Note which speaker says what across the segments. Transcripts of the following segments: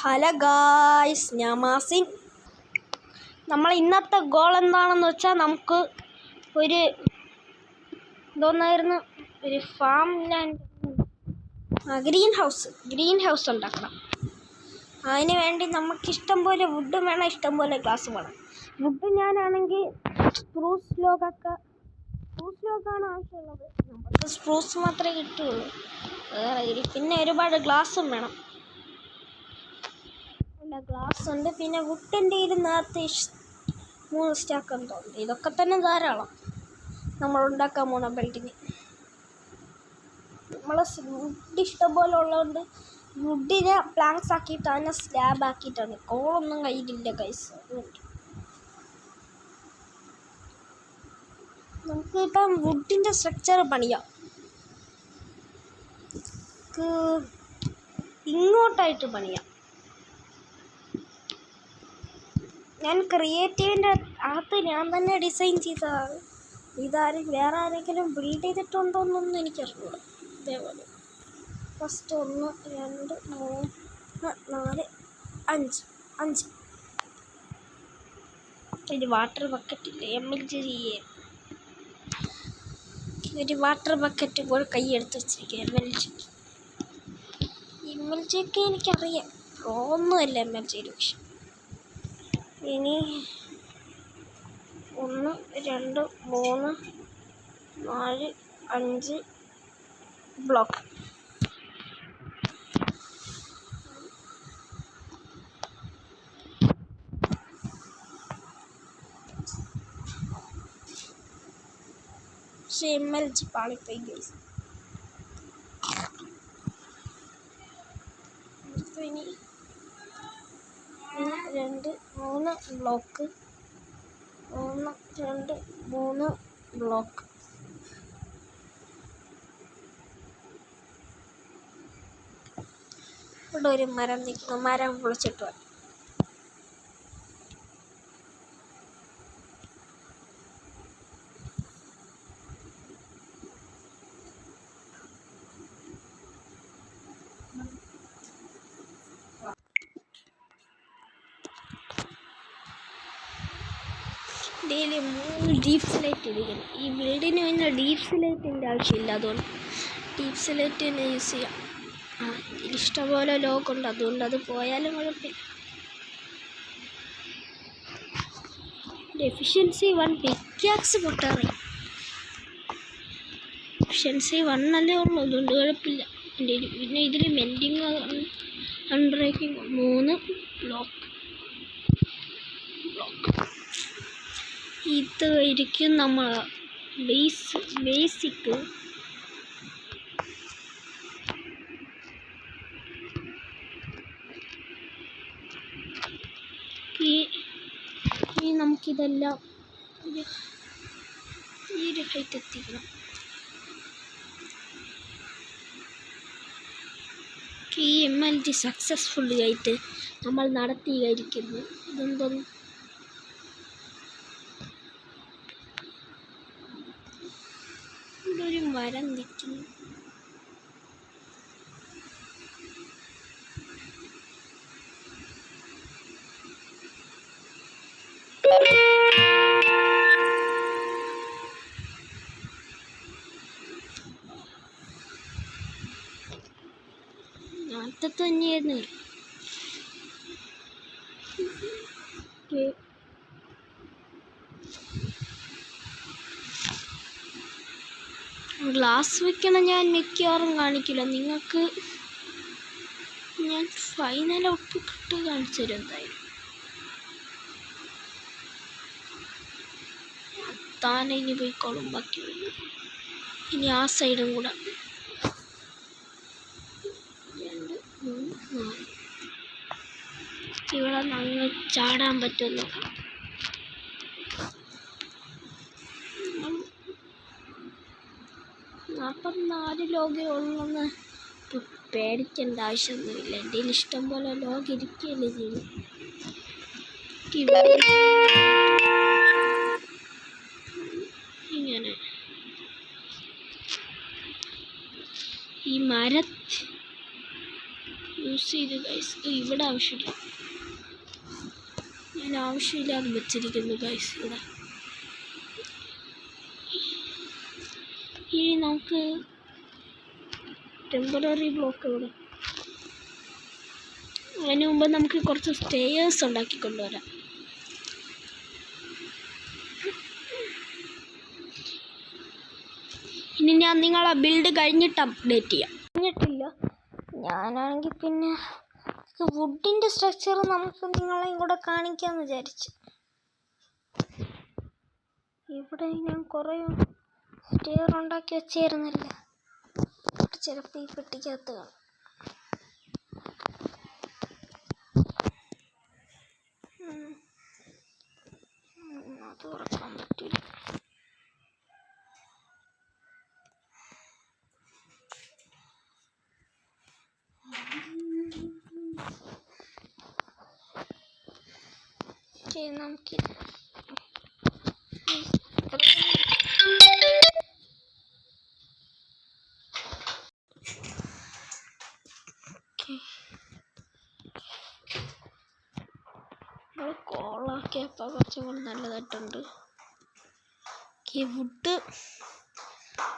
Speaker 1: Hello guys, ഞാൻ മാസിൻ. നമ്മൾ ഇന്നത്തെ ഗോൾ എന്താണെന്ന് വെച്ചാൽ നമുക്ക് ഒരു ഒരു ഫാം ലാൻഡ് ഗ്രീൻ ഹൗസ് ഉണ്ടാക്കണം. അതിന് വേണ്ടി നമുക്ക് ഇഷ്ടം പോലെ വുഡ് വേണം, ഇഷ്ടം പോലെ ഗ്ലാസ് വേണം. വുഡ് ഞാനാണെങ്കിൽ സ്പ്രൂസ് ലോഗാണ് ആവശ്യമുള്ളത്. നമുക്ക് സ്പ്രൂസ് മാത്രമേ കിട്ടുകയുള്ളൂ. പിന്നെ ഒരുപാട് ഗ്ലാസും വേണം. ഗ്ലാസ് ഉണ്ട്, പിന്നെ വുഡിൻ്റെ നേരത്തെ 3 സ്റ്റാക്ക് ഉണ്ടോ. ഇതൊക്കെ തന്നെ ധാരാളം നമ്മൾ ഉണ്ടാക്കാൻ പോണ ബിൽഡിങ്. നമ്മൾ വുഡ് ഇഷ്ടംപോലെ ഉള്ളതുകൊണ്ട് വുഡിനെ പ്ലാങ്ക്സ് ആക്കിയിട്ട് അതിനെ സ്ലാബ് ആക്കിയിട്ടാണ്. കോളൊന്നും കയ്യിലില്ല ഗൈസ്. നമുക്ക് ഇപ്പം വുഡിൻ്റെ സ്ട്രക്ചർ പണിയാം. ഇങ്ങോട്ടായിട്ട് പണിയാം. ഞാൻ ക്രിയേറ്റീവിൻ്റെ അകത്ത് ഞാൻ തന്നെ ഡിസൈൻ ചെയ്തതാണ്. വേറെ ആരെങ്കിലും ബിൽഡ് ചെയ്തിട്ടുണ്ടോയെന്നൊന്നും എനിക്കറിയില്ല. ഇതേപോലെ ഫസ്റ്റ് 1 2 3 4 5 ഒരു വാട്ടർ ബക്കറ്റില്ലേ, ഒരു വാട്ടർ ബക്കറ്റ് പോലെ കൈ എടുത്ത് വെച്ചിരിക്കുക. MLG എനിക്കറിയാം, ഒന്നുമല്ല MLG. പക്ഷെ ഇനി 1 2 3 4 5 ബ്ലോക്ക്. പക്ഷെ MLG പാളിപ്പോയി ഗൈസ്. ഇനി 1 2 3 ബ്ലോക്ക്. 1 2 3 ബ്ലോക്ക്. ഇവിടെ ഒരു മരം നിൽക്കുന്നു. മരം പൊളിച്ചിട്ട് വരും. ഡെയിലി 3 ഡീപ് സ്ലൈറ്റ് ഇരിക്കണം. ഈ ബിൽഡിന് പിന്നെ ഡീപ് സ്ലൈറ്റിൻ്റെ ആവശ്യമില്ല, അതുകൊണ്ട് ഡീപ് സ്ലൈറ്റ് തന്നെ യൂസ് ചെയ്യാം. ഇഷ്ടംപോലെ ലോക്കുണ്ട്, അതുകൊണ്ട് അത് പോയാലും കുഴപ്പമില്ല. Efficiency 1 pickaxe പൊട്ടാറി. എഫിഷ്യൻസി 1 അല്ലേ ഉള്ളൂ, അതുകൊണ്ട് കുഴപ്പമില്ല. പിന്നെ ഇതിൽ മെൻഡിങ് അൺബ്രേക്കിംഗ് 3 ബ്ലോക്ക്. ഇത് ഇരിക്കും നമ്മൾ ബേസിക്. ഇനി നമുക്കിതെല്ലാം ഈ ഒരു ഹൈറ്റ് എത്തിക്കണം. ഈ MLG സക്സസ്ഫുള്ളി ആയിട്ട് നമ്മൾ നടത്തിയിരിക്കുന്നു. ഇതെന്തോന്നും ഒരു മരം നിൽക്കുന്നു. അത് തന്നെയായിരുന്നു. ഗ്ലാസ് വെക്കണം. ഞാൻ മിക്കവാറും കാണിക്കില്ല നിങ്ങൾക്ക്. ഞാൻ ഫൈനൽ ഔട്ട്പുട്ട് കാണിച്ചു തരും എന്തായാലും. താനെ ഇനി പോയിക്കോളും ബാക്കി. ഇനി ആ സൈഡും കൂടെ 2 3 4. ഇവിടെ അങ്ങ് ചാടാൻ പറ്റുന്നു. 44 ലോഗേ ഉള്ളെന്ന് പേടിക്കേണ്ട ആവശ്യമൊന്നുമില്ല. എൻ്റെ കയ്യിൽ ഇഷ്ടം പോലെ ലോഗ് ഇരിക്കുകയല്ലേ ചെയ്യും. ഇങ്ങനെ ഈ യൂസ് ചെയ്ത് ഗൈസ്. ഇവിടെ ആവശ്യമില്ല, ഞാൻ ആവശ്യമില്ലാതെ വെച്ചിരിക്കുന്നു ഗൈസ് ഇവിടെ. ഇനി നമുക്ക് ടെമ്പററി ബ്ലോക്ക് ഇവിടെ. അതിന് മുമ്പ് നമുക്ക് കുറച്ച് സ്റ്റെയേഴ്സ് ഉണ്ടാക്കി കൊണ്ടുവരാം. ഇനി ഞാൻ നിങ്ങളെ ബിൽഡ് കഴിഞ്ഞിട്ട് അപ്ഡേറ്റ് ചെയ്യാം. കഴിഞ്ഞിട്ടില്ല ഞാനാണെങ്കിൽ പിന്നെ വുഡിൻ്റെ സ്ട്രക്ചർ നമുക്ക് നിങ്ങളെയും കൂടെ കാണിക്കാമെന്ന് വിചാരിച്ചു. ഇവിടെ ഞാൻ കുറേ സ്റ്റെയർ ഉണ്ടാക്കി വെച്ചായിരുന്നില്ല, ചിലപ്പോൾ ഈ പെട്ടിക്കകത്ത് കാണും. അത് തുറക്കാൻ പറ്റില്ല. നമുക്ക് കോളാക്കിയപ്പോൾ കുറച്ചും കൂടി നല്ലതായിട്ടുണ്ട്. വുഡ്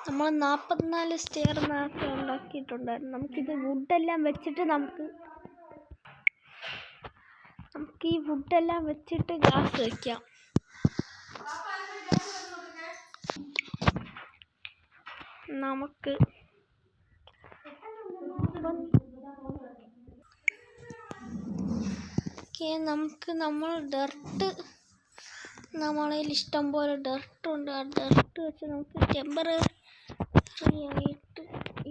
Speaker 1: നമ്മൾ 44 സ്റ്റെയർ നേരത്തെ ഉണ്ടാക്കിയിട്ടുണ്ടായിരുന്നു. നമുക്കിത് വുഡെല്ലാം വെച്ചിട്ട് നമുക്ക് ഈ വുഡെല്ലാം വെച്ചിട്ട് ഗ്ലാസ് വയ്ക്കാം. നമുക്ക് നമ്മൾ ഡർട്ട്, നമ്മളതിൽ ഇഷ്ടം പോലെ ഡർട്ടുണ്ട്. ആ ഡർട്ട് വെച്ച് നമുക്ക് ടെമ്പററി ആയിട്ട്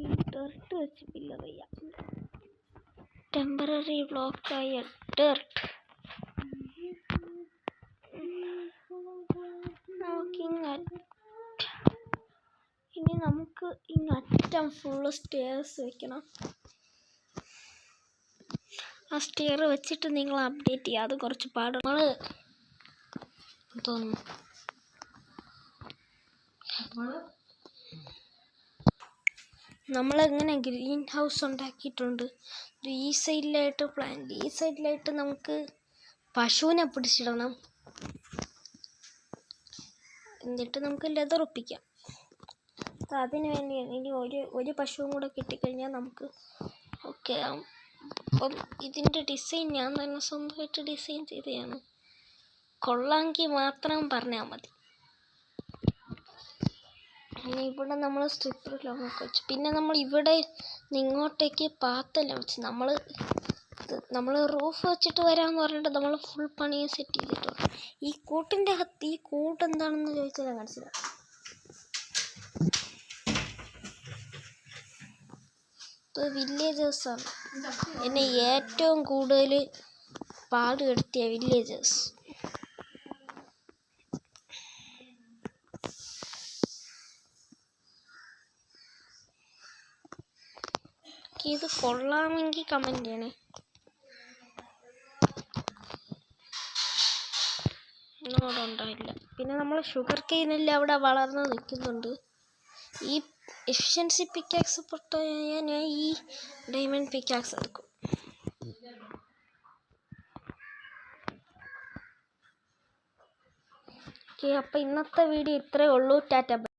Speaker 1: ഈ ഡർട്ട് വെച്ച് പില്ലർ ചെയ്യാം. ടെമ്പററി ബ്ലോക്കായ ഡർട്ട് ഇനി നമുക്ക് ഇങ്ങറ്റം ഫുള്ള് സ്റ്റെയർസ് വെക്കണം. ആ സ്റ്റെയർ വെച്ചിട്ട് നിങ്ങൾ അപ്ഡേറ്റ് ചെയ്യുക. അത് കുറച്ച് പാട് തോന്നുന്നു. നമ്മളെങ്ങനെ ഗ്രീൻ ഹൗസ് ഉണ്ടാക്കിയിട്ടുണ്ട്. ഈ സൈഡിലായിട്ട് പ്ലാന്റ്, ഈ സൈഡിലായിട്ട് നമുക്ക് പശുവിനെ പിടിച്ചിടണം. എന്നിട്ട് നമുക്ക് ലെതർ ഒപ്പിക്കാം. അതിന് വേണ്ടിയാണ്. ഇനി ഒരു പശുവും കൂടെ കിട്ടിക്കഴിഞ്ഞാൽ നമുക്ക് ഓക്കെ ആവും. അപ്പം ഇതിൻ്റെ ഡിസൈൻ ഞാൻ തന്നെ സ്വന്തമായിട്ട് ഡിസൈൻ ചെയ്തതാണ്. കൊള്ളാമെങ്കിൽ മാത്രം പറഞ്ഞാൽ മതി. പിന്നെ ഇവിടെ നമ്മൾ സ്ട്രിപ്പർ ലോങ്ങൊക്കെ വെച്ചു. പിന്നെ നമ്മൾ ഇവിടെ ഇങ്ങോട്ടേക്ക് പാത്തെല്ലാം വെച്ച് നമ്മൾ റൂഫ് വെച്ചിട്ട് വരാമെന്ന് പറഞ്ഞിട്ട് നമ്മൾ ഫുൾ പണിയും സെറ്റ് ചെയ്തിട്ടുണ്ട്. ഈ കൂട്ടിൻ്റെ അകത്ത് ഈ കൂട്ട് എന്താണെന്ന് ചോദിച്ചാൽ ഞാൻ മനസ്സിലാവും. ഇപ്പോൾ വില്ലേജേഴ്സാണ് എന്നെ ഏറ്റവും കൂടുതൽ പാടുപെടുത്തിയ വില്ലേജേഴ്സ്. ഇത് കൊള്ളാമെങ്കിൽ കമൻറ്റ് ചെയ്യണേ. അവിടെ ഉണ്ടായില്ല. പിന്നെ നമ്മൾ ഷുഗർ കെയിനെല്ലാം അവിടെ വളർന്ന് നിൽക്കുന്നുണ്ട്. ഈ എഫിഷ്യൻസി പിക്കാക്സ് പൊട്ടായ ഞാൻ ഈ ഡയമണ്ട് പിക്കാക്സ് എടുക്കും. ഓക്കെ, അപ്പോൾ ഇന്നത്തെ വീഡിയോ ഇത്രയേ ഉള്ളൂ. ടാറ്റ.